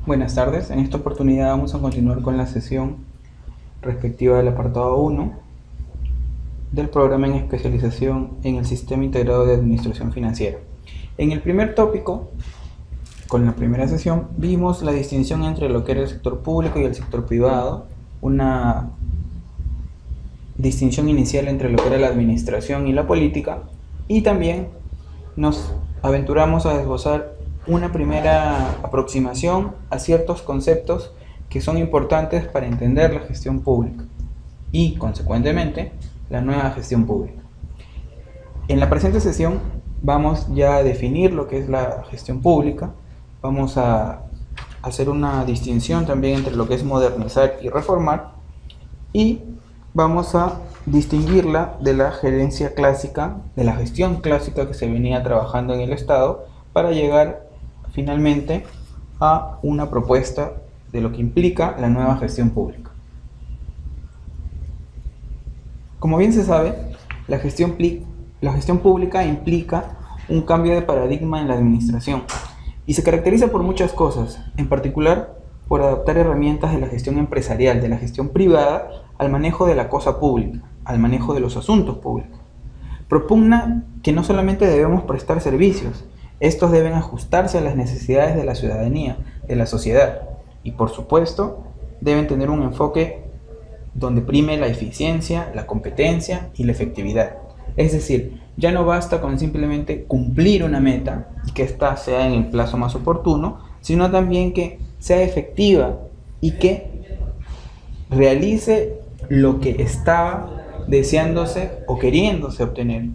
Buenas tardes, en esta oportunidad vamos a continuar con la sesión respectiva del apartado 1 del programa en especialización en el Sistema Integrado de Administración Financiera. En el primer tópico, con la primera sesión, vimos la distinción entre lo que era el sector público y el sector privado, una distinción inicial entre lo que era la administración y la política, y también nos aventuramos a esbozar una primera aproximación a ciertos conceptos que son importantes para entender la gestión pública y, consecuentemente, la nueva gestión pública. En la presente sesión vamos ya a definir lo que es la gestión pública, vamos a hacer una distinción también entre lo que es modernizar y reformar, y vamos a distinguirla de la gerencia clásica, de la gestión clásica que se venía trabajando en el Estado, para llegar finalmente a una propuesta de lo que implica la nueva gestión pública. Como bien se sabe, la gestión pública implica un cambio de paradigma en la administración y se caracteriza por muchas cosas, en particular por adaptar herramientas de la gestión empresarial, de la gestión privada, al manejo de la cosa pública, al manejo de los asuntos públicos. Propugna que no solamente debemos prestar servicios, estos deben ajustarse a las necesidades de la ciudadanía, de la sociedad, y por supuesto deben tener un enfoque donde prime la eficiencia, la competencia y la efectividad. Es decir, ya no basta con simplemente cumplir una meta y que ésta sea en el plazo más oportuno, sino también que sea efectiva y que realice lo que estaba deseándose o queriéndose obtener.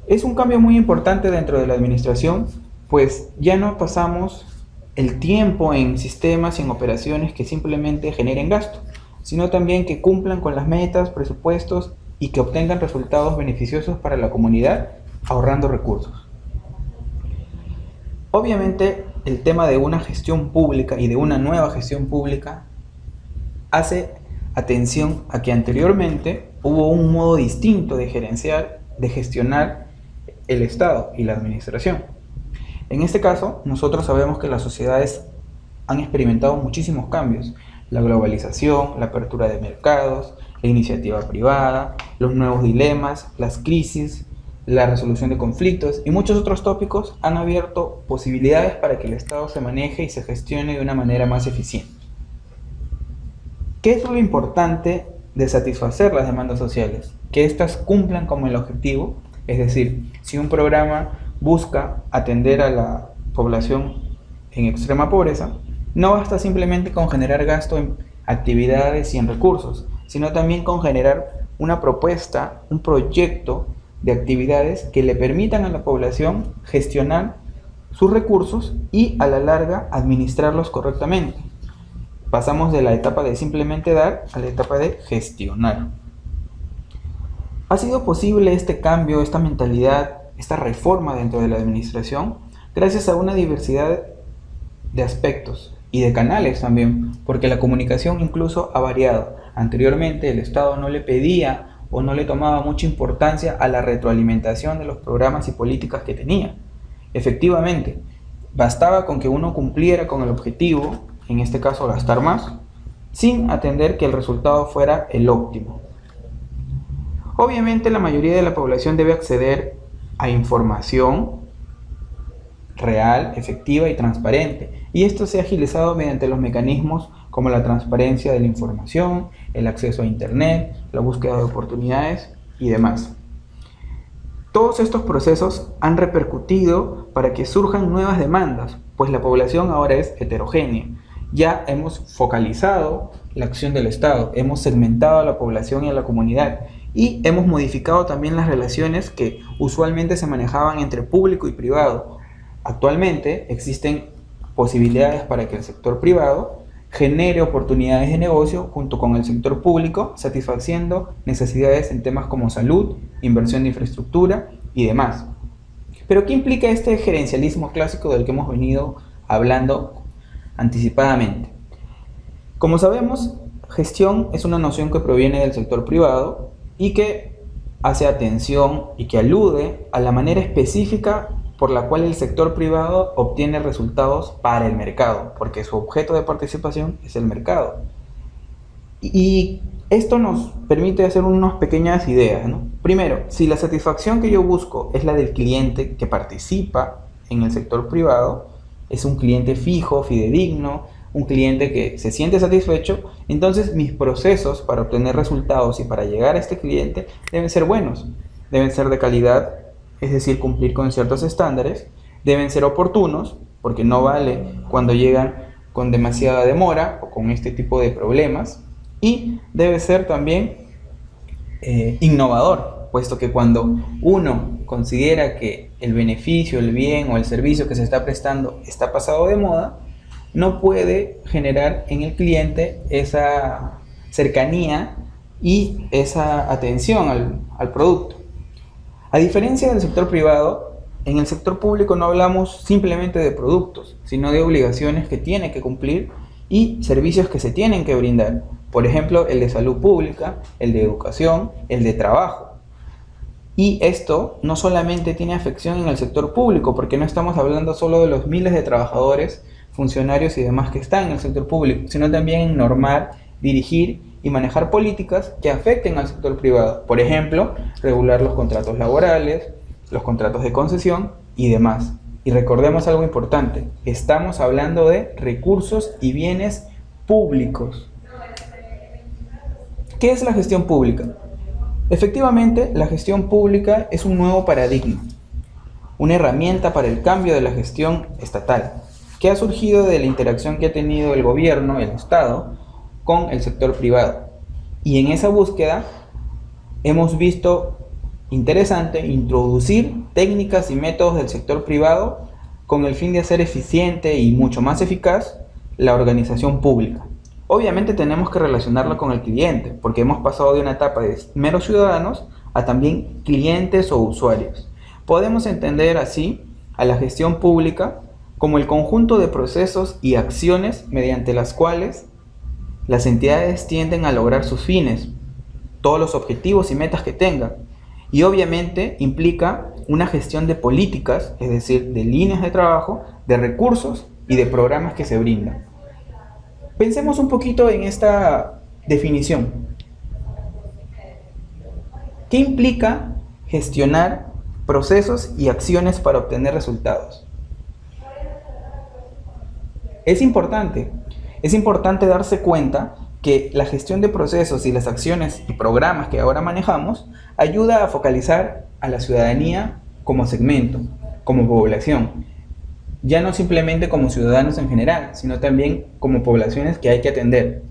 Es un cambio muy importante dentro de la administración, pues ya no pasamos el tiempo en sistemas y en operaciones que simplemente generen gasto, sino también que cumplan con las metas, presupuestos y que obtengan resultados beneficiosos para la comunidad, ahorrando recursos. Obviamente, el tema de una gestión pública y de una nueva gestión pública hace atención a que anteriormente hubo un modo distinto de gerenciar, de gestionar el Estado y la administración. En este caso, nosotros sabemos que las sociedades han experimentado muchísimos cambios: la globalización, la apertura de mercados, la iniciativa privada, los nuevos dilemas, las crisis, la resolución de conflictos y muchos otros tópicos han abierto posibilidades para que el Estado se maneje y se gestione de una manera más eficiente. ¿Qué es lo importante de satisfacer las demandas sociales? Que éstas cumplan con el objetivo. Es decir, si un programa busca atender a la población en extrema pobreza, no basta simplemente con generar gasto en actividades y en recursos, sino también con generar una propuesta, un proyecto de actividades que le permitan a la población gestionar sus recursos y a la larga administrarlos correctamente. Pasamos de la etapa de simplemente dar a la etapa de gestionar. ¿Ha sido posible este cambio, esta mentalidad, esta reforma dentro de la administración? Gracias a una diversidad de aspectos y de canales también, porque la comunicación incluso ha variado. Anteriormente el Estado no le pedía o no le tomaba mucha importancia a la retroalimentación de los programas y políticas que tenía. Efectivamente, bastaba con que uno cumpliera con el objetivo, en este caso gastar más, sin atender que el resultado fuera el óptimo. Obviamente la mayoría de la población debe acceder a información real, efectiva y transparente, y esto se ha agilizado mediante los mecanismos como la transparencia de la información, el acceso a Internet, la búsqueda de oportunidades y demás. Todos estos procesos han repercutido para que surjan nuevas demandas, pues la población ahora es heterogénea. Ya hemos focalizado la acción del Estado, hemos segmentado a la población y a la comunidad, y hemos modificado también las relaciones que usualmente se manejaban entre público y privado. Actualmente existen posibilidades para que el sector privado genere oportunidades de negocio junto con el sector público, satisfaciendo necesidades en temas como salud, inversión de infraestructura y demás. Pero ¿qué implica este gerencialismo clásico del que hemos venido hablando anticipadamente? Como sabemos, gestión es una noción que proviene del sector privado y que hace atención y que alude a la manera específica por la cual el sector privado obtiene resultados para el mercado, porque su objeto de participación es el mercado. Y esto nos permite hacer unas pequeñas ideas, ¿no? Primero, si la satisfacción que yo busco es la del cliente que participa en el sector privado, es un cliente fijo, fidedigno, un cliente que se siente satisfecho, entonces mis procesos para obtener resultados y para llegar a este cliente deben ser buenos, deben ser de calidad, es decir, cumplir con ciertos estándares, deben ser oportunos, porque no vale cuando llegan con demasiada demora o con este tipo de problemas, y debe ser también innovador, puesto que cuando uno considera que el beneficio, el bien o el servicio que se está prestando está pasado de moda, no puede generar en el cliente esa cercanía y esa atención al producto. A diferencia del sector privado, en el sector público no hablamos simplemente de productos, sino de obligaciones que tiene que cumplir y servicios que se tienen que brindar. Por ejemplo, el de salud pública, el de educación, el de trabajo. Y esto no solamente tiene afección en el sector público, porque no estamos hablando solo de los miles de trabajadores, funcionarios y demás que están en el sector público, sino también en normar, dirigir y manejar políticas que afecten al sector privado. Por ejemplo, regular los contratos laborales, los contratos de concesión y demás. Y recordemos algo importante, estamos hablando de recursos y bienes públicos. ¿Qué es la gestión pública? Efectivamente, la gestión pública es un nuevo paradigma, una herramienta para el cambio de la gestión estatal, que ha surgido de la interacción que ha tenido el gobierno, el Estado, con el sector privado. Y en esa búsqueda hemos visto interesante introducir técnicas y métodos del sector privado con el fin de hacer eficiente y mucho más eficaz la organización pública. Obviamente tenemos que relacionarlo con el cliente, porque hemos pasado de una etapa de meros ciudadanos a también clientes o usuarios. Podemos entender así a la gestión pública como el conjunto de procesos y acciones mediante las cuales las entidades tienden a lograr sus fines, todos los objetivos y metas que tengan. Y obviamente implica una gestión de políticas, es decir, de líneas de trabajo, de recursos y de programas que se brindan. Pensemos un poquito en esta definición. ¿Qué implica gestionar procesos y acciones para obtener resultados? Es importante darse cuenta que la gestión de procesos y las acciones y programas que ahora manejamos ayuda a focalizar a la ciudadanía como segmento, como población. Ya no simplemente como ciudadanos en general, sino también como poblaciones que hay que atender.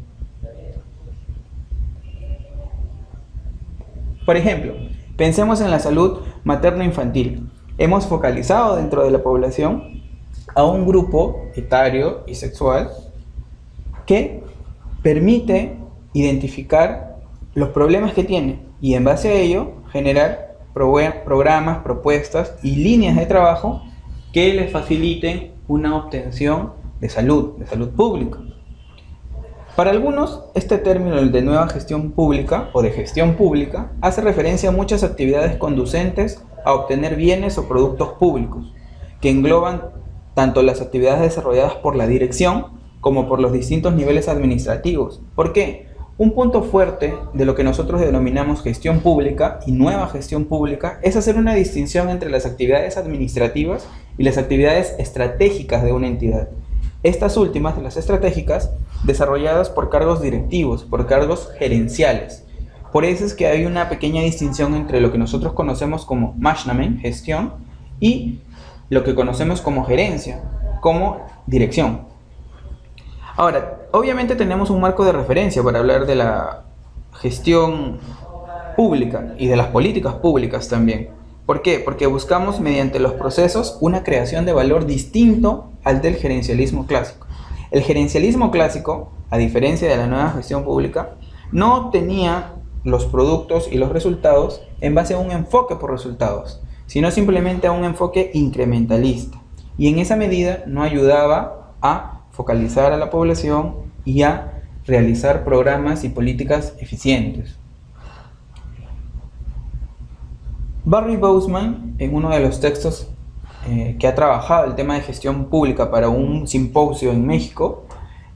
Por ejemplo, pensemos en la salud materno-infantil. Hemos focalizado dentro de la población a un grupo etario y sexual que permite identificar los problemas que tiene y en base a ello generar programas, propuestas y líneas de trabajo que les faciliten una obtención de salud pública. Para algunos, este término, el de nueva gestión pública o de gestión pública, hace referencia a muchas actividades conducentes a obtener bienes o productos públicos, que engloban tanto las actividades desarrolladas por la dirección como por los distintos niveles administrativos. ¿Por qué? Un punto fuerte de lo que nosotros denominamos gestión pública y nueva gestión pública es hacer una distinción entre las actividades administrativas y las actividades estratégicas de una entidad. Estas últimas, las estratégicas, desarrolladas por cargos directivos, por cargos gerenciales. Por eso es que hay una pequeña distinción entre lo que nosotros conocemos como Management, gestión, y lo que conocemos como gerencia, como dirección. Ahora, obviamente tenemos un marco de referencia para hablar de la gestión pública y de las políticas públicas también. ¿Por qué? Porque buscamos mediante los procesos una creación de valor distinto al del gerencialismo clásico. El gerencialismo clásico, a diferencia de la nueva gestión pública, no tenía los productos y los resultados en base a un enfoque por resultados, sino simplemente a un enfoque incrementalista. Y en esa medida no ayudaba a focalizar a la población y a realizar programas y políticas eficientes. Barry Bousman, en uno de los textos que ha trabajado el tema de gestión pública para un simposio en México,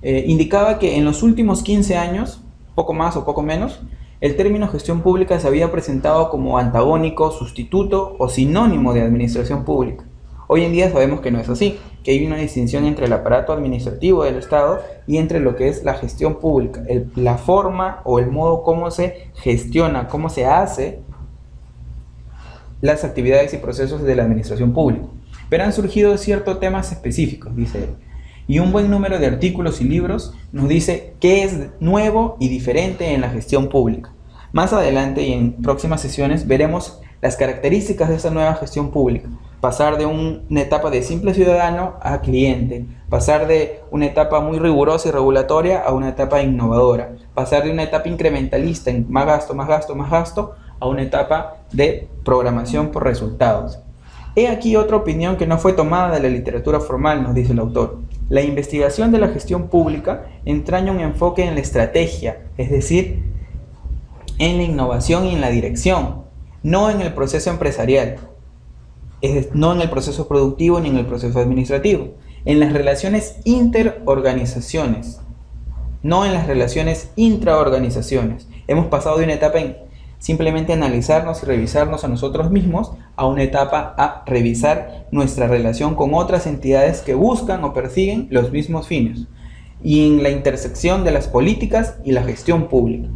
indicaba que en los últimos 15 años, poco más o poco menos, el término gestión pública se había presentado como antagónico, sustituto o sinónimo de administración pública. Hoy en día sabemos que no es así, que hay una distinción entre el aparato administrativo del Estado y entre lo que es la gestión pública, la forma o el modo cómo se gestiona, cómo se hace las actividades y procesos de la administración pública. Pero han surgido ciertos temas específicos, dice él. Y un buen número de artículos y libros nos dice qué es nuevo y diferente en la gestión pública. Más adelante y en próximas sesiones veremos las características de esta nueva gestión pública. Pasar de una etapa de simple ciudadano a cliente. Pasar de una etapa muy rigurosa y regulatoria a una etapa innovadora. Pasar de una etapa incrementalista en más gasto, más gasto, más gasto, a una etapa de programación por resultados. He aquí otra opinión que no fue tomada de la literatura formal, nos dice el autor. La investigación de la gestión pública entraña un enfoque en la estrategia, es decir, en la innovación y en la dirección, no en el proceso empresarial, no en el proceso productivo ni en el proceso administrativo, en las relaciones interorganizaciones, no en las relaciones intraorganizaciones. Hemos pasado de una etapa en simplemente analizarnos y revisarnos a nosotros mismos a una etapa a revisar nuestra relación con otras entidades que buscan o persiguen los mismos fines y en la intersección de las políticas y la gestión pública.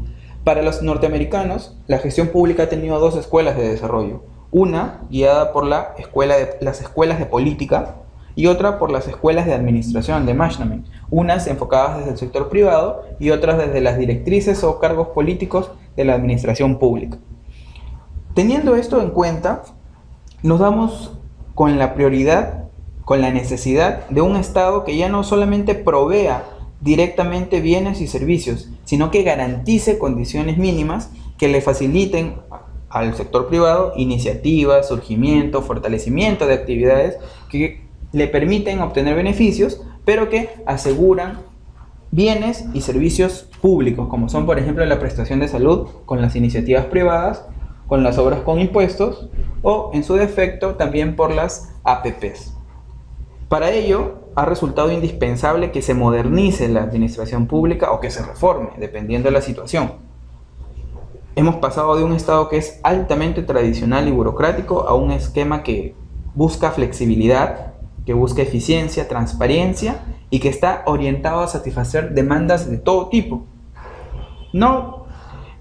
Para los norteamericanos, la gestión pública ha tenido dos escuelas de desarrollo, una guiada por las escuelas de política y otra por las escuelas de administración, de management, unas enfocadas desde el sector privado y otras desde las directrices o cargos políticos de la administración pública. Teniendo esto en cuenta, nos damos con la prioridad, con la necesidad de un Estado que ya no solamente provea directamente bienes y servicios, sino que garantice condiciones mínimas que le faciliten al sector privado iniciativas, surgimiento, fortalecimiento de actividades que le permiten obtener beneficios, pero que aseguran bienes y servicios públicos, como son por ejemplo la prestación de salud con las iniciativas privadas, con las obras con impuestos o en su defecto también por las APPs. Para ello ha resultado indispensable que se modernice la administración pública o que se reforme, dependiendo de la situación. Hemos pasado de un Estado que es altamente tradicional y burocrático a un esquema que busca flexibilidad, que busca eficiencia, transparencia y que está orientado a satisfacer demandas de todo tipo. No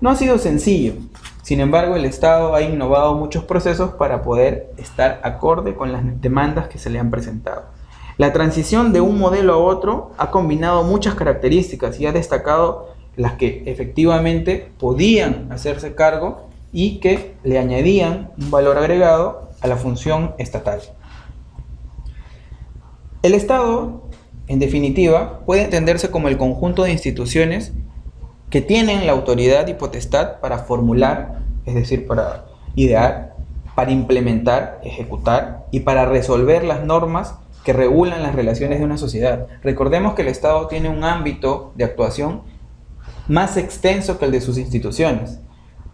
ha sido sencillo. Sin embargo, el Estado ha innovado muchos procesos para poder estar acorde con las demandas que se le han presentado. La transición de un modelo a otro ha combinado muchas características y ha destacado las que efectivamente podían hacerse cargo y que le añadían un valor agregado a la función estatal. El Estado, en definitiva, puede entenderse como el conjunto de instituciones que tienen la autoridad y potestad para formular, es decir, para idear, para implementar, ejecutar y para resolver las normas que regulan las relaciones de una sociedad. Recordemos que el Estado tiene un ámbito de actuación más extenso que el de sus instituciones.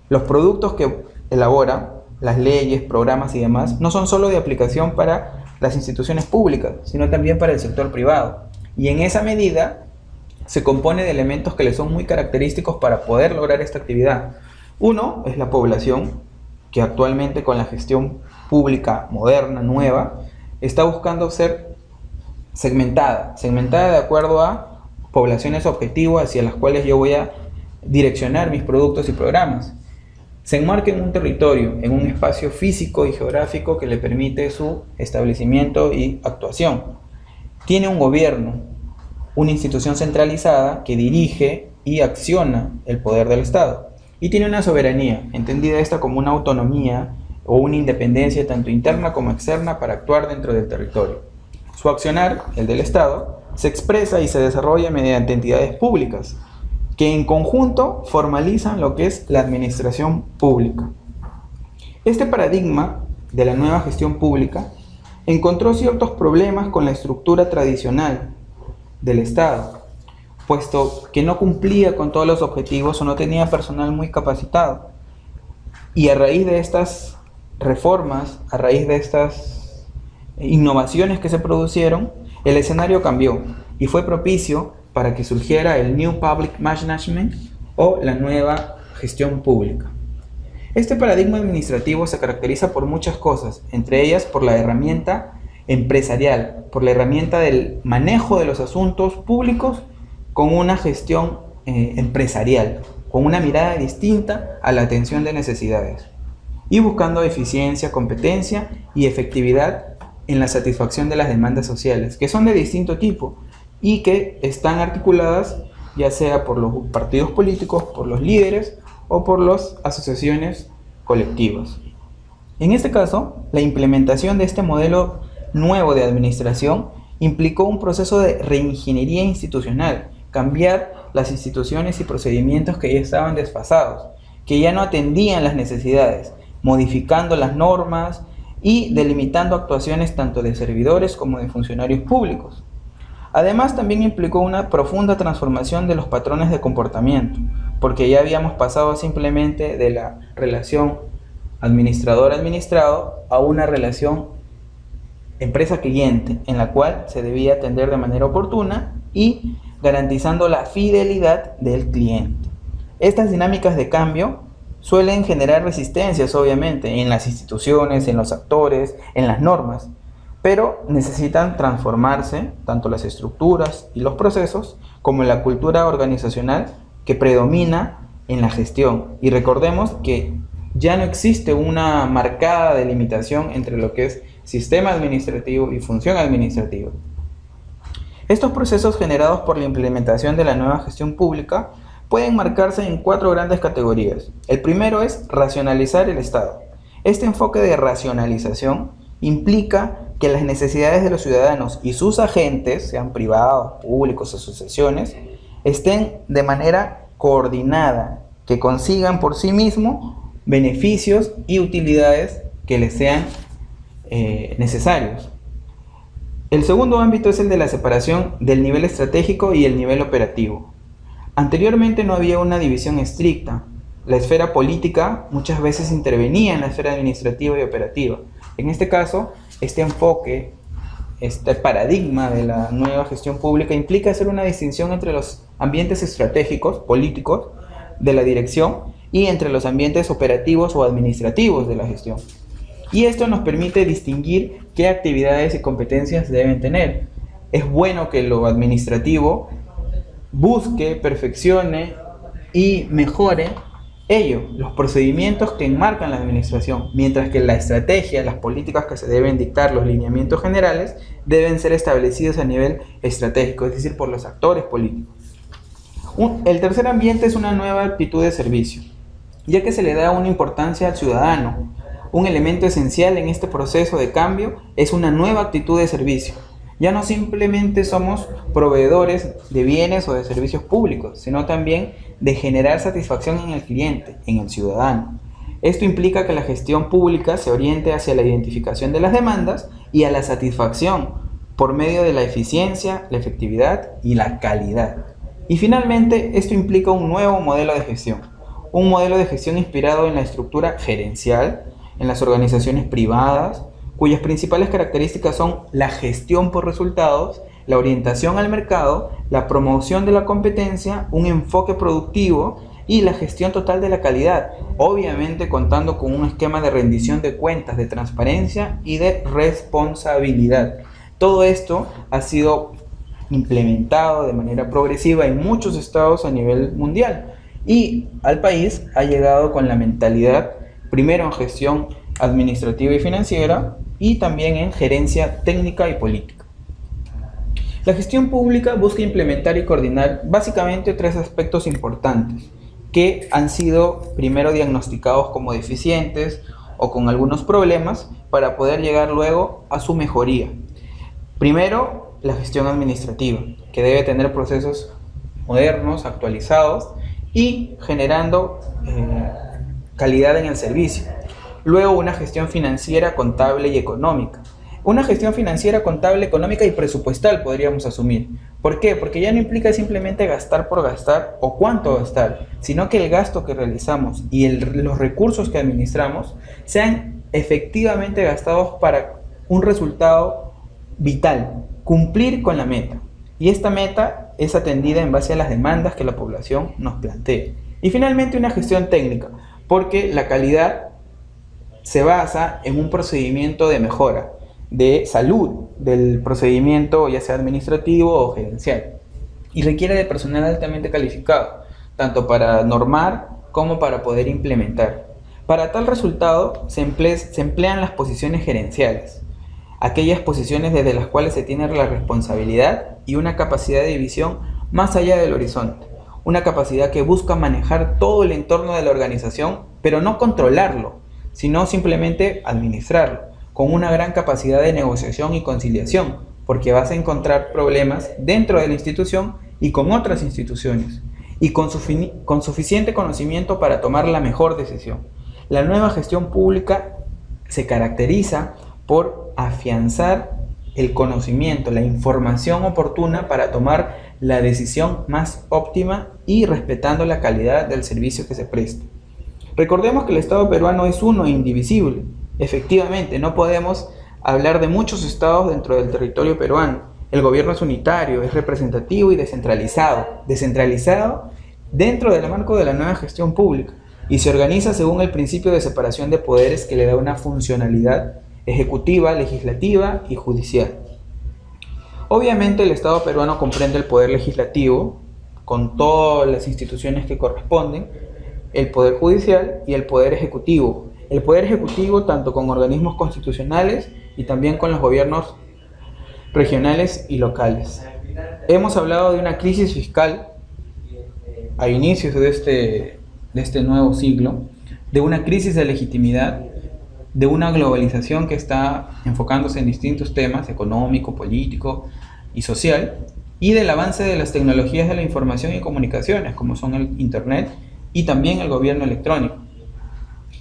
Los productos que elabora, las leyes, programas y demás, no son solo de aplicación para las instituciones públicas, sino también para el sector privado. Y en esa medida se compone de elementos que le son muy característicos para poder lograr esta actividad. Uno es la población, que actualmente con la gestión pública moderna, nueva, está buscando ser segmentada de acuerdo a poblaciones objetivo hacia las cuales yo voy a direccionar mis productos y programas. Se enmarca en un territorio, en un espacio físico y geográfico que le permite su establecimiento y actuación. Tiene un gobierno, una institución centralizada que dirige y acciona el poder del Estado. Y tiene una soberanía, entendida esta como una autonomía o una independencia tanto interna como externa para actuar dentro del territorio. Su accionar, el del Estado, se expresa y se desarrolla mediante entidades públicas, que en conjunto formalizan lo que es la administración pública. Este paradigma de la nueva gestión pública encontró ciertos problemas con la estructura tradicional del Estado, puesto que no cumplía con todos los objetivos o no tenía personal muy capacitado. Y a raíz de estas reformas, a raíz de estas innovaciones que se produjeron, el escenario cambió y fue propicio para que surgiera el New Public Management o la nueva gestión pública. Este paradigma administrativo se caracteriza por muchas cosas, entre ellas por la herramienta empresarial, por la herramienta del manejo de los asuntos públicos con una gestión empresarial, con una mirada distinta a la atención de necesidades y buscando eficiencia, competencia y efectividad en la satisfacción de las demandas sociales, que son de distinto tipo y que están articuladas ya sea por los partidos políticos, por los líderes o por las asociaciones colectivas. En este caso, la implementación de este modelo nuevo de administración implicó un proceso de reingeniería institucional, cambiar las instituciones y procedimientos que ya estaban desfasados, que ya no atendían las necesidades, modificando las normas y delimitando actuaciones tanto de servidores como de funcionarios públicos. Además, también implicó una profunda transformación de los patrones de comportamiento, porque ya habíamos pasado simplemente de la relación administrador-administrado a una relación empresa-cliente, en la cual se debía atender de manera oportuna y garantizando la fidelidad del cliente. Estas dinámicas de cambio suelen generar resistencias, obviamente, en las instituciones, en los actores, en las normas, pero necesitan transformarse tanto las estructuras y los procesos como la cultura organizacional que predomina en la gestión. Y recordemos que ya no existe una marcada delimitación entre lo que es sistema administrativo y función administrativa. Estos procesos generados por la implementación de la nueva gestión pública pueden marcarse en 4 grandes categorías. El primero es racionalizar el Estado. Este enfoque de racionalización implica que las necesidades de los ciudadanos y sus agentes, sean privados, públicos, asociaciones, estén de manera coordinada, que consigan por sí mismos beneficios y utilidades que les sean necesarios. El segundo ámbito es el de la separación del nivel estratégico y el nivel operativo. Anteriormente no había una división estricta. La esfera política muchas veces intervenía en la esfera administrativa y operativa. En este caso, este enfoque, este paradigma de la nueva gestión pública implica hacer una distinción entre los ambientes estratégicos, políticos, de la dirección y entre los ambientes operativos o administrativos de la gestión. Y esto nos permite distinguir qué actividades y competencias deben tener. Es bueno que lo administrativo busque, perfeccione y mejore los procedimientos que enmarcan la administración, mientras que la estrategia, las políticas que se deben dictar, los lineamientos generales, deben ser establecidos a nivel estratégico, es decir, por los actores políticos. El tercer ambiente es una nueva actitud de servicio, ya que se le da una importancia al ciudadano. Un elemento esencial en este proceso de cambio es una nueva actitud de servicio. Ya no simplemente somos proveedores de bienes o de servicios públicos, sino también de generar satisfacción en el cliente, en el ciudadano. Esto implica que la gestión pública se oriente hacia la identificación de las demandas y a la satisfacción por medio de la eficiencia, la efectividad y la calidad. Y finalmente, esto implica un nuevo modelo de gestión. Un modelo de gestión inspirado en la estructura gerencial, en las organizaciones privadas, cuyas principales características son la gestión por resultados, la orientación al mercado, la promoción de la competencia, un enfoque productivo y la gestión total de la calidad, obviamente contando con un esquema de rendición de cuentas, de transparencia y de responsabilidad. Todo esto ha sido implementado de manera progresiva en muchos estados a nivel mundial y al país ha llegado con la mentalidad primero en gestión administrativa y financiera y también en gerencia técnica y política. La gestión pública busca implementar y coordinar básicamente 3 aspectos importantes que han sido primero diagnosticados como deficientes o con algunos problemas para poder llegar luego a su mejoría. Primero, la gestión administrativa, que debe tener procesos modernos, actualizados y generando calidad en el servicio. Luego, una gestión financiera, contable y económica. Una gestión financiera, contable, económica y presupuestal podríamos asumir. ¿Por qué? Porque ya no implica simplemente gastar por gastar o cuánto gastar, sino que el gasto que realizamos y los recursos que administramos sean efectivamente gastados para un resultado vital, cumplir con la meta. Y esta meta es atendida en base a las demandas que la población nos plantea. Y finalmente una gestión técnica, porque la calidad se basa en un procedimiento de mejora, de salud del procedimiento, ya sea administrativo o gerencial. Y requiere de personal altamente calificado, tanto para normar como para poder implementar. Para tal resultado se emplean las posiciones gerenciales, aquellas posiciones desde las cuales se tiene la responsabilidad y una capacidad de visión más allá del horizonte, una capacidad que busca manejar todo el entorno de la organización, pero no controlarlo, sino simplemente administrarlo, con una gran capacidad de negociación y conciliación, porque vas a encontrar problemas dentro de la institución y con otras instituciones, y con suficiente conocimiento para tomar la mejor decisión. La nueva gestión pública se caracteriza por afianzar el conocimiento, la información oportuna para tomar la decisión más óptima y respetando la calidad del servicio que se presta. Recordemos que el Estado peruano es uno e indivisible. Efectivamente, no podemos hablar de muchos estados dentro del territorio peruano. El gobierno es unitario, es representativo y descentralizado. Descentralizado dentro del marco de la nueva gestión pública y se organiza según el principio de separación de poderes que le da una funcionalidad ejecutiva, legislativa y judicial. Obviamente el Estado peruano comprende el poder legislativo con todas las instituciones que corresponden, el poder judicial y el poder ejecutivo. El poder ejecutivo tanto con organismos constitucionales y también con los gobiernos regionales y locales. Hemos hablado de una crisis fiscal a inicios de este nuevo siglo, de una crisis de legitimidad, de una globalización que está enfocándose en distintos temas económico, político y social, y del avance de las tecnologías de la información y comunicaciones, como son el Internet y también el gobierno electrónico.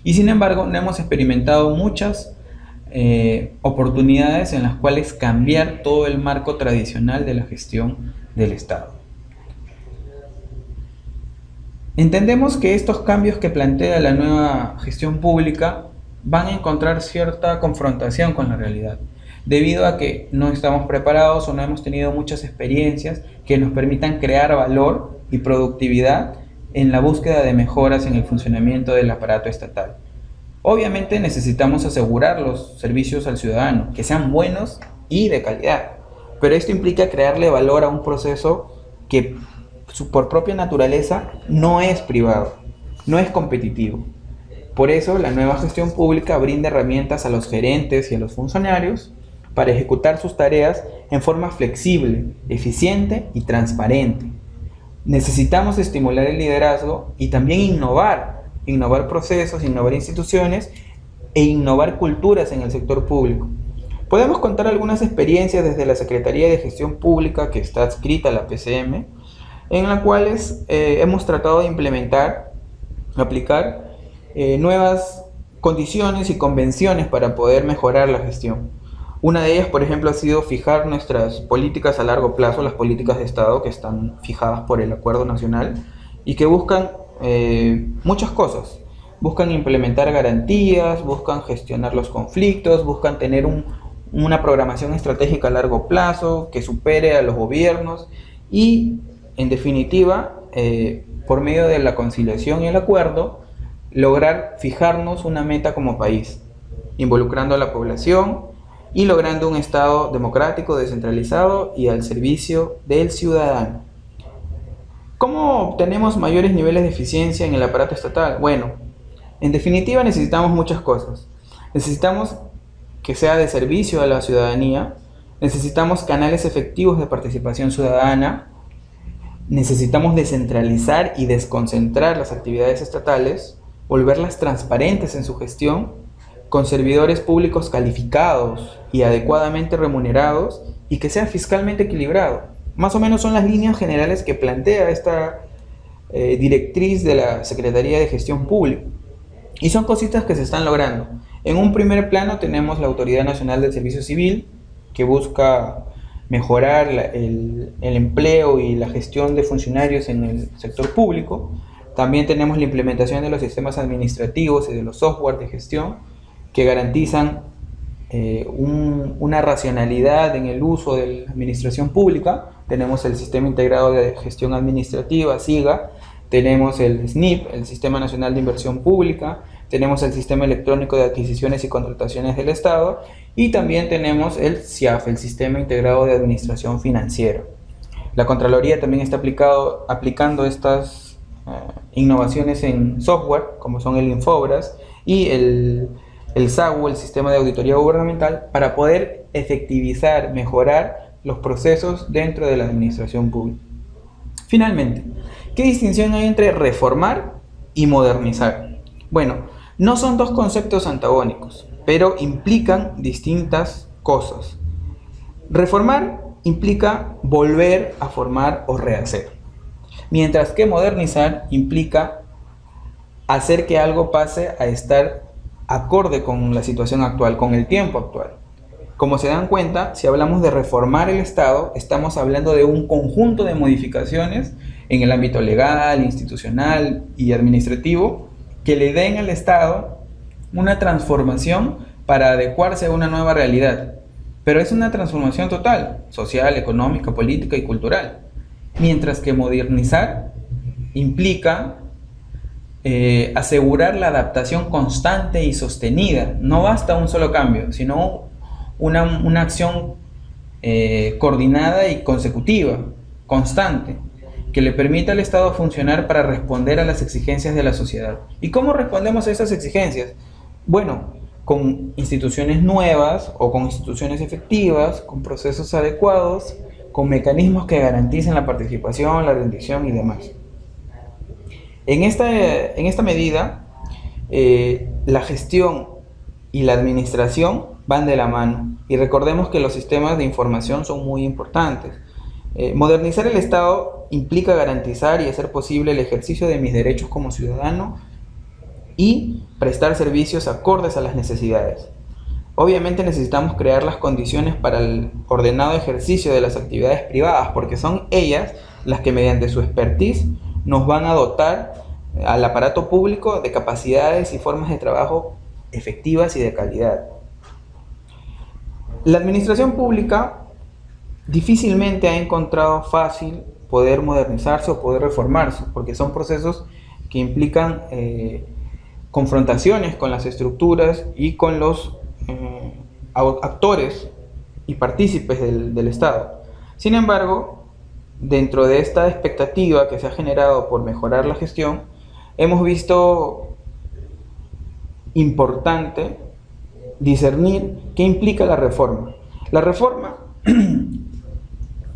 Y sin embargo, no hemos experimentado muchas oportunidades en las cuales cambiar todo el marco tradicional de la gestión del Estado. Entendemos que estos cambios que plantea la nueva gestión pública van a encontrar cierta confrontación con la realidad, debido a que no estamos preparados o no hemos tenido muchas experiencias que nos permitan crear valor y productividad en la búsqueda de mejoras en el funcionamiento del aparato estatal. Obviamente necesitamos asegurar los servicios al ciudadano, que sean buenos y de calidad, pero esto implica crearle valor a un proceso que por propia naturaleza no es privado, no es competitivo. Por eso la nueva gestión pública brinda herramientas a los gerentes y a los funcionarios para ejecutar sus tareas en forma flexible, eficiente y transparente. Necesitamos estimular el liderazgo y también innovar procesos, innovar instituciones e innovar culturas en el sector público. Podemos contar algunas experiencias desde la Secretaría de Gestión Pública, que está adscrita a la PCM, en las cuales hemos tratado de aplicar nuevas condiciones y convenciones para poder mejorar la gestión. Una de ellas, por ejemplo, ha sido fijar nuestras políticas a largo plazo, las políticas de Estado que están fijadas por el Acuerdo Nacional y que buscan muchas cosas. Buscan implementar garantías, buscan gestionar los conflictos, buscan tener una programación estratégica a largo plazo que supere a los gobiernos y, en definitiva, por medio de la conciliación y el acuerdo, lograr fijarnos una meta como país, involucrando a la población y logrando un Estado democrático, descentralizado y al servicio del ciudadano. ¿Cómo obtenemos mayores niveles de eficiencia en el aparato estatal? Bueno, en definitiva necesitamos muchas cosas. Necesitamos que sea de servicio a la ciudadanía, necesitamos canales efectivos de participación ciudadana, necesitamos descentralizar y desconcentrar las actividades estatales, volverlas transparentes en su gestión, con servidores públicos calificados y adecuadamente remunerados y que sea fiscalmente equilibrado. Más o menos son las líneas generales que plantea esta directriz de la Secretaría de Gestión Pública. Y son cositas que se están logrando. En un primer plano tenemos la Autoridad Nacional del Servicio Civil, que busca mejorar el empleo y la gestión de funcionarios en el sector público. También tenemos la implementación de los sistemas administrativos y de los software de gestión que garantizan una racionalidad en el uso de la administración pública. Tenemos el Sistema Integrado de Gestión Administrativa, SIGA, tenemos el SNIP, el Sistema Nacional de Inversión Pública, tenemos el Sistema Electrónico de Adquisiciones y Contrataciones del Estado, y también tenemos el SIAF, el Sistema Integrado de Administración Financiera. La Contraloría también está aplicando estas innovaciones en software, como son el Infobras y el SAGU, el Sistema de Auditoría Gubernamental, para poder efectivizar, mejorar los procesos dentro de la administración pública. Finalmente, ¿qué distinción hay entre reformar y modernizar? Bueno, no son dos conceptos antagónicos, pero implican distintas cosas. Reformar implica volver a formar o rehacer, mientras que modernizar implica hacer que algo pase a estar acorde con la situación actual, con el tiempo actual. Como se dan cuenta, si hablamos de reformar el Estado, estamos hablando de un conjunto de modificaciones en el ámbito legal, institucional y administrativo que le den al Estado una transformación para adecuarse a una nueva realidad. Pero es una transformación total, social, económica, política y cultural. Mientras que modernizar implica asegurar la adaptación constante y sostenida. No basta un solo cambio, sino una acción coordinada y consecutiva, constante, que le permita al Estado funcionar para responder a las exigencias de la sociedad. ¿Y cómo respondemos a esas exigencias? Bueno, con instituciones nuevas o con instituciones efectivas, con procesos adecuados, con mecanismos que garanticen la participación, la rendición y demás. En esta medida, la gestión y la administración van de la mano, y recordemos que los sistemas de información son muy importantes. Modernizar el Estado implica garantizar y hacer posible el ejercicio de mis derechos como ciudadano y prestar servicios acordes a las necesidades. Obviamente necesitamos crear las condiciones para el ordenado ejercicio de las actividades privadas, porque son ellas las que mediante su expertise nos van a dotar al aparato público de capacidades y formas de trabajo efectivas y de calidad. La administración pública difícilmente ha encontrado fácil poder modernizarse o poder reformarse, porque son procesos que implican confrontaciones con las estructuras y con los actores y partícipes del Estado. Sin embargo, dentro de esta expectativa que se ha generado por mejorar la gestión, hemos visto importante discernir qué implica la reforma. La reforma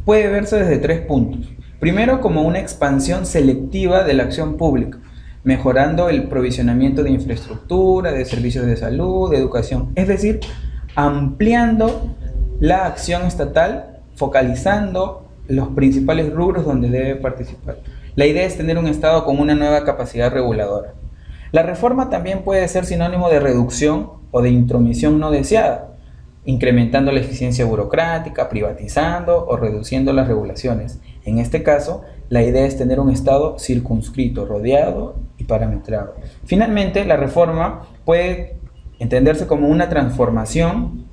puede verse desde tres puntos. Primero, como una expansión selectiva de la acción pública, mejorando el provisionamiento de infraestructura, de servicios de salud, de educación, es decir, ampliando la acción estatal, focalizando los principales rubros donde debe participar. La idea es tener un Estado con una nueva capacidad reguladora. La reforma también puede ser sinónimo de reducción o de intromisión no deseada, incrementando la eficiencia burocrática, privatizando o reduciendo las regulaciones. En este caso, la idea es tener un Estado circunscrito, rodeado y parametrado. Finalmente, la reforma puede entenderse como una transformación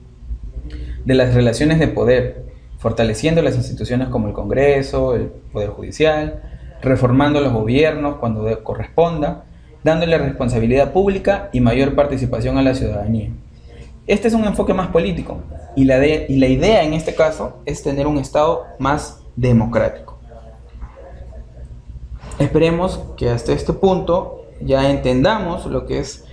de las relaciones de poder, fortaleciendo las instituciones como el Congreso, el Poder Judicial, reformando los gobiernos cuando corresponda, dándole responsabilidad pública y mayor participación a la ciudadanía. Este es un enfoque más político y la idea en este caso es tener un Estado más democrático. Esperemos que hasta este punto ya entendamos lo que es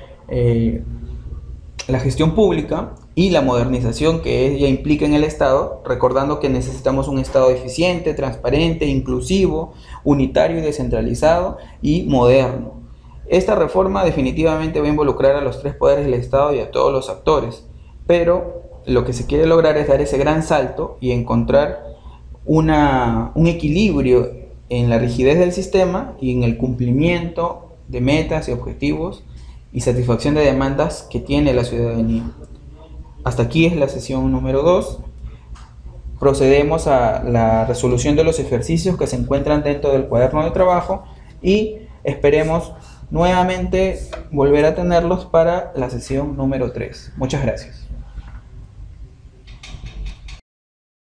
la gestión pública y la modernización que ella implica en el Estado, recordando que necesitamos un Estado eficiente, transparente, inclusivo, unitario y descentralizado y moderno. Esta reforma definitivamente va a involucrar a los tres poderes del Estado y a todos los actores, pero lo que se quiere lograr es dar ese gran salto y encontrar un equilibrio en la rigidez del sistema y en el cumplimiento de metas y objetivos y satisfacción de demandas que tiene la ciudadanía. Hasta aquí es la sesión número 2. Procedemos a la resolución de los ejercicios que se encuentran dentro del cuaderno de trabajo y esperemos nuevamente volver a tenerlos para la sesión número 3. Muchas gracias.